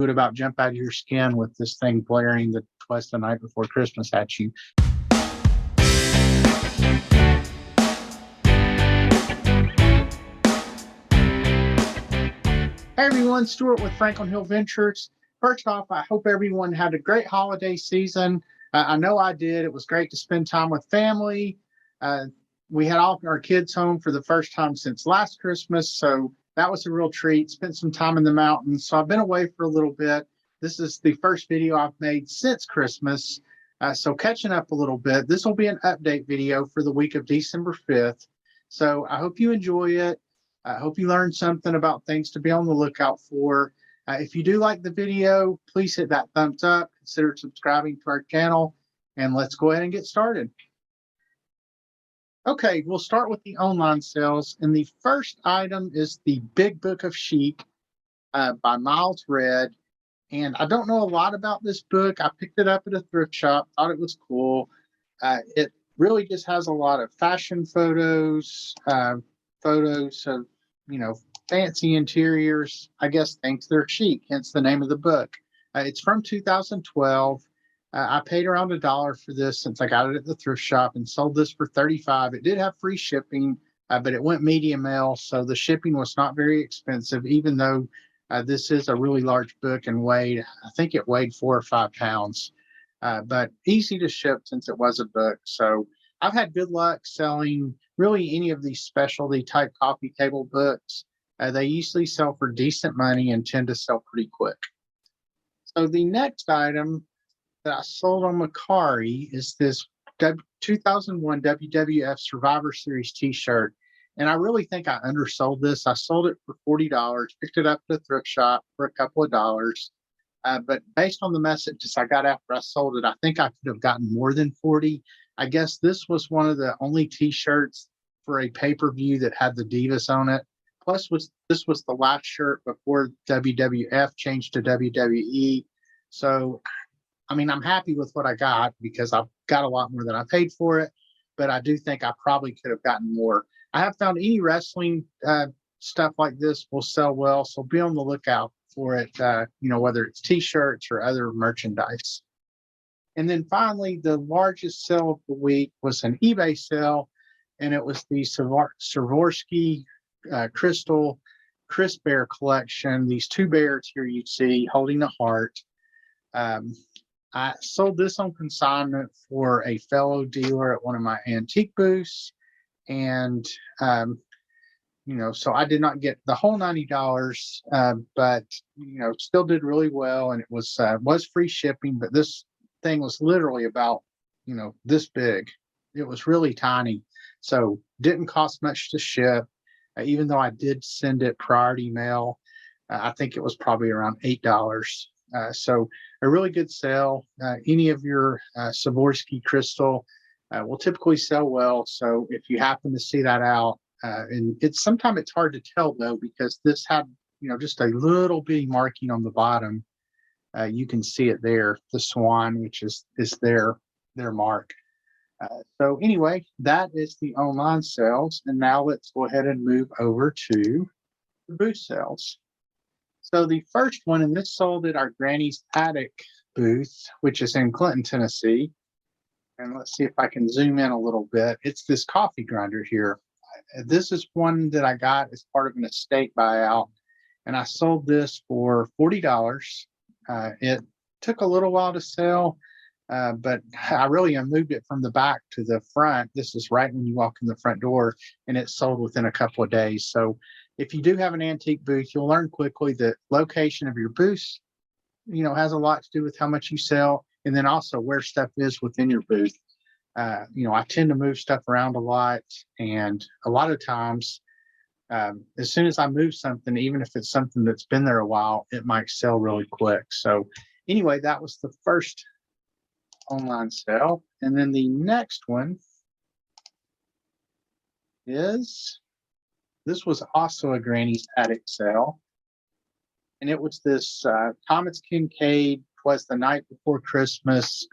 would about jump out of your skin with this thing blaring the Twas the Night Before Christmas at you. Hey everyone, Stuart with Franklin Hill Ventures. First off, I hope everyone had a great holiday season. I know I did. It was great to spend time with family. Uh, we had all our kids home for the first time since last Christmas, so that was a real treat. Spent some time in the mountains. So I've been away for a little bit. This is the first video I've made since Christmas. So catching up a little bit. This will be an update video for the week of December 5th. So I hope you enjoy it. I hope you learned something about things to be on the lookout for. If you do like the video, please hit that thumbs up, consider subscribing to our channel, and let's go ahead and get started. Okay, we'll start with the online sales, and the first item is the Big Book of Chic by Miles Red. And I don't know a lot about this book. I picked it up at a thrift shop, thought it was cool. It really just has a lot of fashion photos, photos of, fancy interiors. I guess thinks they're chic, hence the name of the book. It's from 2012. I paid around $1 for this since I got it at the thrift shop and sold this for $35. It did have free shipping, but it went medium mail, so the shipping was not very expensive, even though this is a really large book and I think it weighed 4 or 5 pounds, but easy to ship since it was a book. So I've had good luck selling really any of these specialty type coffee table books. They usually sell for decent money and tend to sell pretty quick. So the next item that I sold on Mercari is this 2001 WWF Survivor Series t-shirt. And I really think I undersold this. I sold it for $40, picked it up at a thrift shop for a couple of dollars. But based on the messages I got after I sold it, I think I could have gotten more than 40. I guess this was one of the only t-shirts for a pay-per-view that had the Divas on it. Plus, this was the last shirt before WWF changed to WWE. So, I'm happy with what I got because I've got a lot more than I paid for it. But I do think I probably could have gotten more. I have found any wrestling stuff like this will sell well, so be on the lookout for it, whether it's t-shirts or other merchandise. And then finally, the largest sale of the week was an eBay sale, and it was the Swarovski Crystal Chris Bear collection. These 2 bears here you see holding a heart. I sold this on consignment for a fellow dealer at one of my antique booths. And, so I did not get the whole $90, but, still did really well. And it was free shipping, but this thing was literally about, this big. It was really tiny. So didn't cost much to ship, even though I did send it priority mail. I think it was probably around $8. So a really good sale. Any of your Swarovski crystal will typically sell well. So if you happen to see that out, and sometimes it's hard to tell though, because this had, just a little bitty marking on the bottom. You can see it there, the swan, which is their mark. So anyway, that is the online sales. And now let's go ahead and move over to the booth sales. So the first one, and this sold at our Granny's Attic booth, which is in Clinton, Tennessee. And let's see if I can zoom in a little bit. It's this coffee grinder here. This is one that I got as part of an estate buyout, and I sold this for $40. It took a little while to sell, but I really moved it from the back to the front. This is right when you walk in the front door, and it sold within a couple of days. So if you do have an antique booth, you'll learn quickly that location of your booth, has a lot to do with how much you sell, and then also where stuff is within your booth. I tend to move stuff around a lot, and a lot of times, as soon as I move something, even if it's something that's been there a while, it might sell really quick. So anyway, that was the first online sale. And then the next one this was also a Granny's Attic sale. And it was this Thomas Kincaid Twas the Night Before Christmas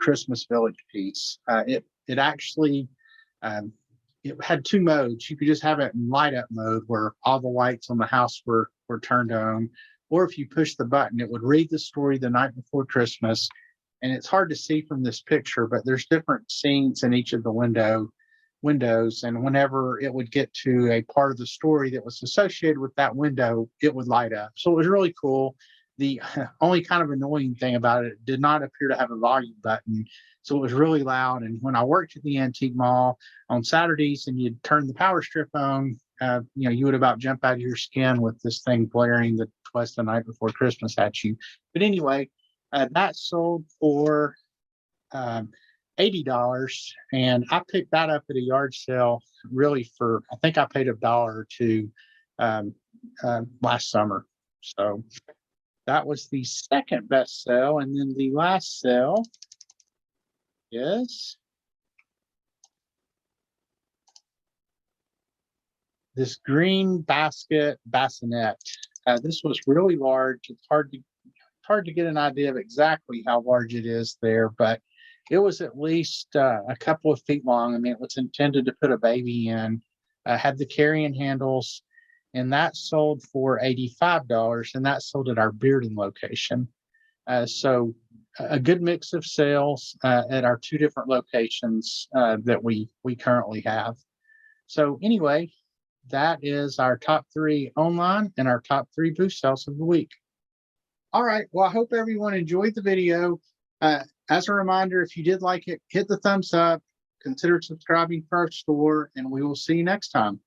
Village piece. It actually it had 2 modes. You could just have it in light up mode where all the lights on the house were turned on, or if you push the button, it would read the story the night before Christmas. And it's hard to see from this picture, but there's different scenes in each of the windows. And whenever it would get to a part of the story that was associated with that window, it would light up. So it was really cool. The only kind of annoying thing about it did not appear to have a volume button. So it was really loud. And when I worked at the antique mall on Saturdays and you'd turn the power strip on, you would about jump out of your skin with this thing blaring the Twas the Night Before Christmas at you. But anyway, that sold for $80, and I picked that up at a yard sale really for, I think I paid $1 or $2 last summer. So that was the second best sale. And then the last sale is this green basket bassinet. This was really large. It's hard to get an idea of exactly how large it is there, but it was at least a couple of feet long. I mean, it was intended to put a baby in, had the carrying handles, and that sold for $85, and that sold at our Bearden location. So a good mix of sales at our two different locations that we currently have. So anyway, that is our top 3 online and our top 3 booth sales of the week. All right. Well, I hope everyone enjoyed the video. As a reminder, if you did like it, hit the thumbs up, consider subscribing for our store, and we will see you next time.